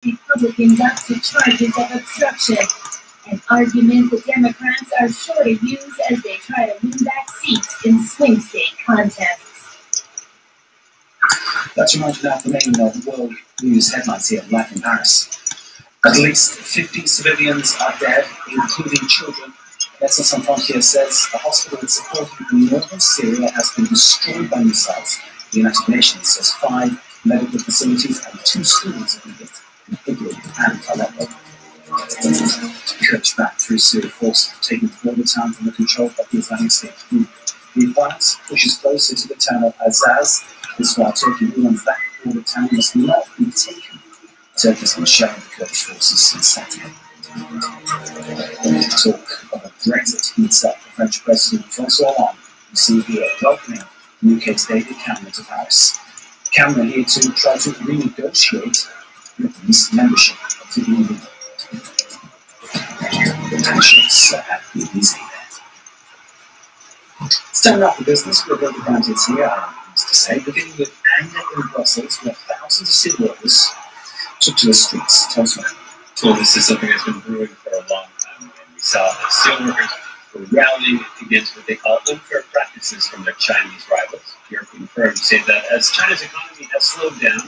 Republicans up to charges of obstruction, an argument the Democrats are sure to use as they try to win back seats in swing state contests. Let's remind you now of the main world news headlines here live in Paris. At least 50 civilians are dead, including children. Médecins Sans Frontières says a hospital in support in northern Syria has been destroyed by missiles. The United Nations says 5 medical facilities and 2 schools have been hit in Idlib and Aleppo. Kurdish backed through Syria forces have taken the border town under control of the Islamic State group. The advance pushes closer to the town of Azaz. This is why Turkey warns that border town must not be taken. Turkey has been shelling the Kurdish forces since Saturday. Talk of a Brexit heats up. The French President François Hollande received here welcoming UK's David Cameron to Paris. Cameron here to try to renegotiate Britain's membership of the EU. The tensions have been easy there. Starting off the business, we're going to find it here, to say, beginning with anger in Brussels, where thousands of city workers took to the streets. Tell us about it. Well, this is something that's been brewing for a long time, and we saw that steelworkers were rallying against what they call unfair practices from their Chinese rivals. European firms say that as China's economy has slowed down,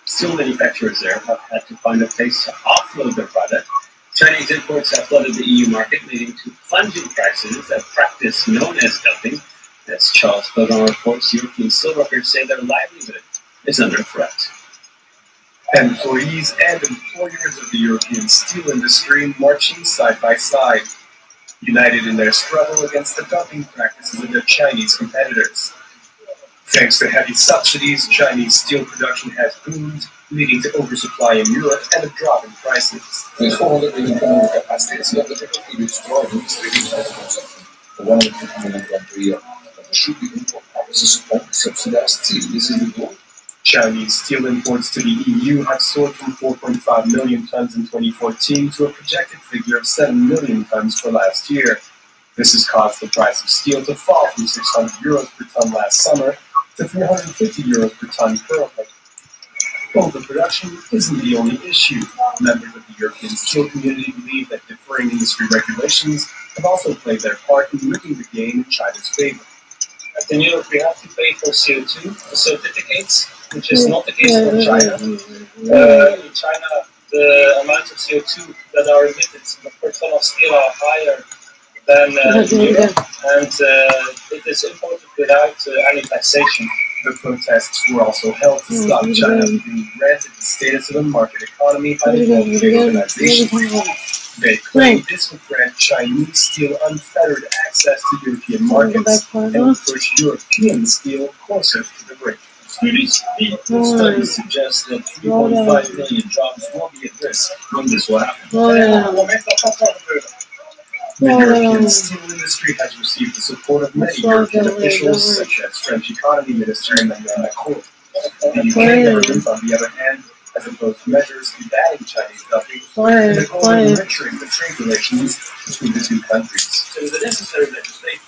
steel manufacturers there have had to find a place to offload their product. Chinese imports have flooded the EU market, leading to plunging prices, a practice known as dumping. As Charles Bodon reports, European steelworkers say their livelihood is under threat. Employees and employers of the European steel industry marching side by side, united in their struggle against the dumping practices of their Chinese competitors. Thanks to heavy subsidies, Chinese steel production has boomed, leading to oversupply in Europe and a drop in prices. The 400 million economic capacity is not the previous driving for 150 million per year. But should be import policies support subsidized steel. This is the goal. Chinese steel imports to the EU have soared from 4.5 million tons in 2014 to a projected figure of 7 million tons for last year. This has caused the price of steel to fall from 600 euros per ton last summer to 350 euros per ton currently. Overproduction isn't the only issue. Members of the European steel community believe that differing industry regulations have also played their part in rigging the game in China's favor. In Europe, we have to pay for CO2 certificates, which is not the case for China. In China, the amounts of CO2 that are emitted per ton of steel are higher than in Europe, and it is imported without any taxation. The protests were also held to stop China from being granted the status of a market economy by the World Trade Organization. They claim this would grant Chinese steel unfettered access to European markets and would push European steel closer to the brink. Studies suggest that 3.5 million jobs will be at risk when this will happen. The European steel industry has received the support of many European officials, such as French Economy Minister Emmanuel Macron. The UK government, on the other hand, has imposed measures combating Chinese dumping and the goal of nurturing the trade relations between the two countries. So the necessary legislation.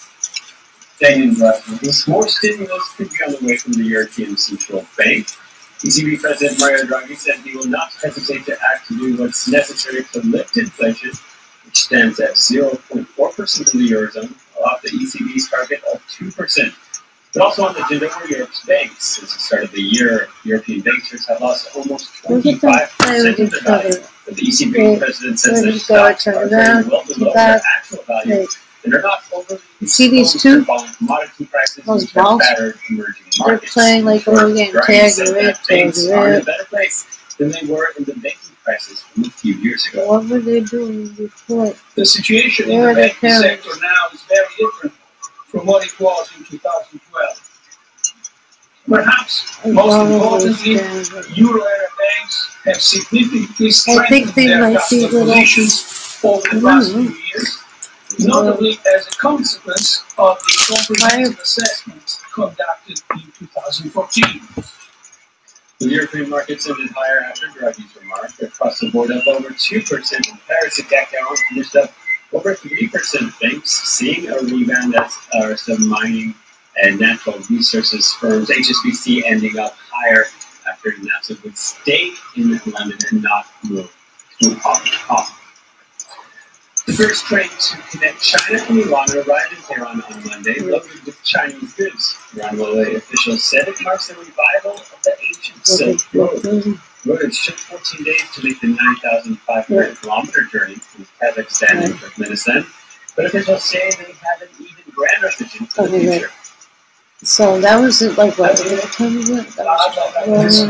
Staying in Brussels, more stimulus could be on the way from the European Central Bank. ECB President Mario Draghi said he will not hesitate to act to do what's necessary to lift inflation, which stands at 0.4% in the Eurozone, off the ECB's target of 2%. But also on the agenda were Europe's banks. Since the start of the year, European bankers have lost almost 25% of their value. But the ECB president says that stocks are very well below their actual value and are not overly exposed to falling commodity prices which have battered emerging markets. They're playing like a little game tag. Banks are in a better place than they were in the banking crisis from a few years ago. What were they doing before? The situation in the banking sector now is very different from what it was in 2012. Perhaps, most importantly, Euro area banks have significantly strengthened their capital positions over the past few years, notably as a consequence of the comprehensive assessment conducted in 2014. The European markets ended higher after Draghi's remark. Across the board, up over 2%. In Paris, the CAC 40 finished up over 3%. Banks seeing a rebound as are some mining and natural resources firms. HSBC ending up higher after NASA would stay in London and not The first train to connect China and Iran arrived in Tehran on Monday, loaded with Chinese goods. Iran officials said it marks the revival of the ancient Silk Road. The road took 14 days to make the 9,500-kilometer journey from Kazakhstan and Turkmenistan, but officials say they have an even grander vision for the future. So that was it, like what time was it? That was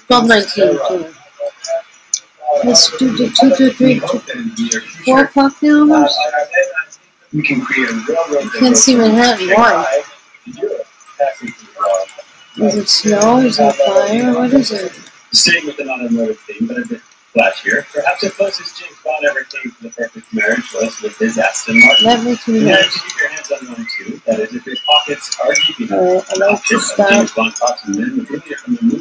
12:19. Let's do the 2 to 3, 4 o'clock now almost. We can create a railroad. Can't see Manhattan. Why? Is it snow? Is it fire? What is it? Staying with an automotive theme, but a bit flashier. Perhaps the closest James Bond ever came to the perfect marriage was with his Aston Martin. That makes me You nervous. have to keep your hands on one too. That is, if your pockets are deep enough. I like to stop. James Bond caught some men with from the movie